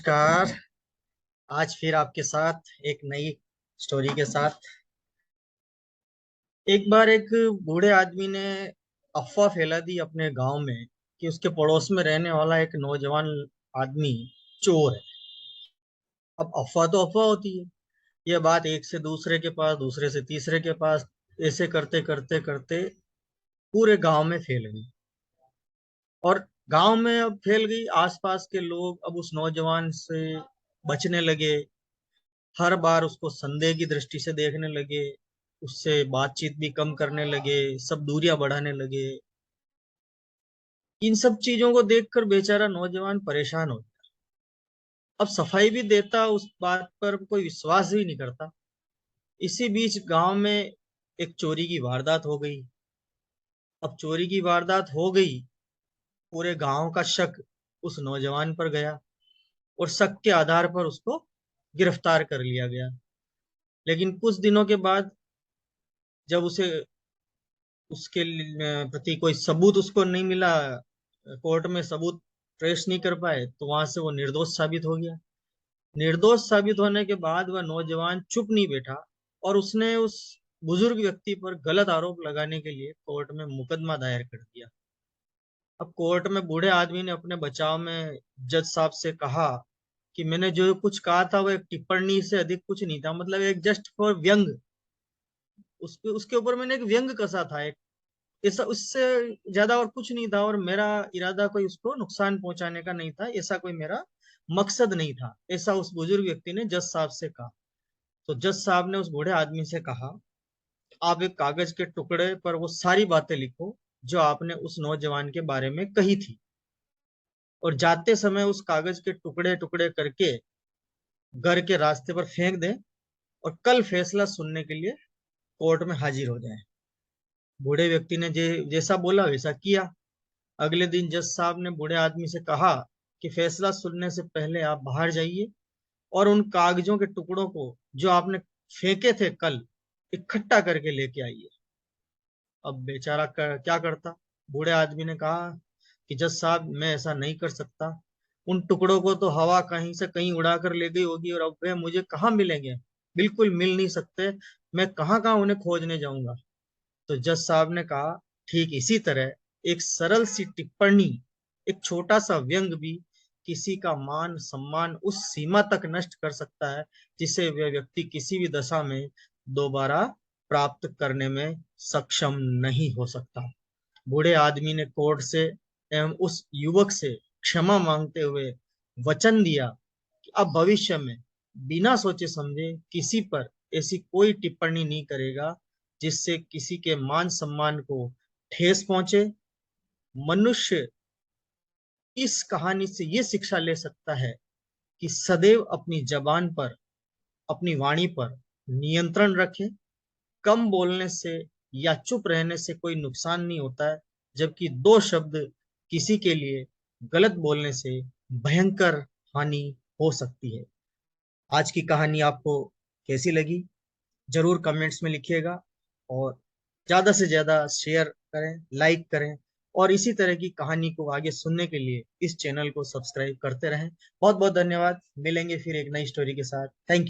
नमस्कार। आज फिर आपके साथ एक नई स्टोरी के साथ। एक बार एक बूढ़े आदमी ने अफवाह फैला दी अपने गांव में कि उसके पड़ोस में रहने वाला एक नौजवान आदमी चोर है। अब अफवाह तो अफवाह होती है। यह बात एक से दूसरे के पास, दूसरे से तीसरे के पास, ऐसे करते करते करते पूरे गांव में फैल गई। और गांव में अब फैल गई, आसपास के लोग अब उस नौजवान से बचने लगे। हर बार उसको संदेह की दृष्टि से देखने लगे। उससे बातचीत भी कम करने लगे, सब दूरियां बढ़ाने लगे। इन सब चीजों को देखकर बेचारा नौजवान परेशान हो गया। अब सफाई भी देता, उस बात पर कोई विश्वास ही नहीं करता। इसी बीच गांव में एक चोरी की वारदात हो गई। अब चोरी की वारदात हो गई, पूरे गांव का शक उस नौजवान पर गया और शक के आधार पर उसको गिरफ्तार कर लिया गया। लेकिन कुछ दिनों के बाद जब उसे उसके प्रति कोई सबूत उसको नहीं मिला, कोर्ट में सबूत ट्रेस नहीं कर पाए, तो वहां से वो निर्दोष साबित हो गया। निर्दोष साबित होने के बाद वह नौजवान चुप नहीं बैठा और उसने उस बुजुर्ग व्यक्ति पर गलत आरोप लगाने के लिए कोर्ट में मुकदमा दायर कर दिया। अब कोर्ट में बूढ़े आदमी ने अपने बचाव में जज साहब से कहा कि मैंने जो कुछ कहा था वो एक टिप्पणी से अधिक कुछ नहीं था, मतलब एक जस्ट फॉर व्यंग, उसके उसके ऊपर मैंने एक व्यंग कसा था। ऐसा, उससे ज्यादा और कुछ नहीं था, और मेरा इरादा कोई उसको नुकसान पहुंचाने का नहीं था, ऐसा कोई मेरा मकसद नहीं था, ऐसा उस बुजुर्ग व्यक्ति ने जज साहब से कहा। तो जज साहब ने उस बूढ़े आदमी से कहा, आप एक कागज के टुकड़े पर वो सारी बातें लिखो जो आपने उस नौजवान के बारे में कही थी, और जाते समय उस कागज के टुकड़े टुकड़े करके घर के रास्ते पर फेंक दें, और कल फैसला सुनने के लिए कोर्ट में हाजिर हो जाएं। बूढ़े व्यक्ति ने जैसा बोला वैसा किया। अगले दिन जज साहब ने बूढ़े आदमी से कहा कि फैसला सुनने से पहले आप बाहर जाइए और उन कागजों के टुकड़ों को जो आपने फेंके थे कल, इकट्ठा करके लेके आइए। अब बेचारा क्या करता। बूढ़े आदमी ने कहा कि जज साहब, मैं ऐसा नहीं कर सकता। उन टुकड़ों को तो हवा कहीं से कहीं उड़ा कर ले गई होगी, और अब वे मुझे कहाँ मिलेंगे? बिल्कुल मिल नहीं सकते। मैं कहाँ कहाँ उन्हें खोजने जाऊंगा? तो जज साहब ने कहा, ठीक इसी तरह एक सरल सी टिप्पणी, एक छोटा सा व्यंग भी किसी का मान सम्मान उस सीमा तक नष्ट कर सकता है जिसे वह व्यक्ति किसी भी दशा में दोबारा प्राप्त करने में सक्षम नहीं हो सकता। बूढ़े आदमी ने कोर्ट से एवं उस युवक से क्षमा मांगते हुए वचन दिया कि अब भविष्य में बिना सोचे समझे किसी पर ऐसी कोई टिप्पणी नहीं करेगा जिससे किसी के मान सम्मान को ठेस पहुंचे। मनुष्य इस कहानी से ये शिक्षा ले सकता है कि सदैव अपनी जबान पर, अपनी वाणी पर नियंत्रण रखें। कम बोलने से या चुप रहने से कोई नुकसान नहीं होता है, जबकि दो शब्द किसी के लिए गलत बोलने से भयंकर हानि हो सकती है। आज की कहानी आपको कैसी लगी, जरूर कमेंट्स में लिखिएगा, और ज्यादा से ज्यादा शेयर करें, लाइक करें, और इसी तरह की कहानी को आगे सुनने के लिए इस चैनल को सब्सक्राइब करते रहें। बहुत बहुत धन्यवाद। मिलेंगे फिर एक नई स्टोरी के साथ। Thank you.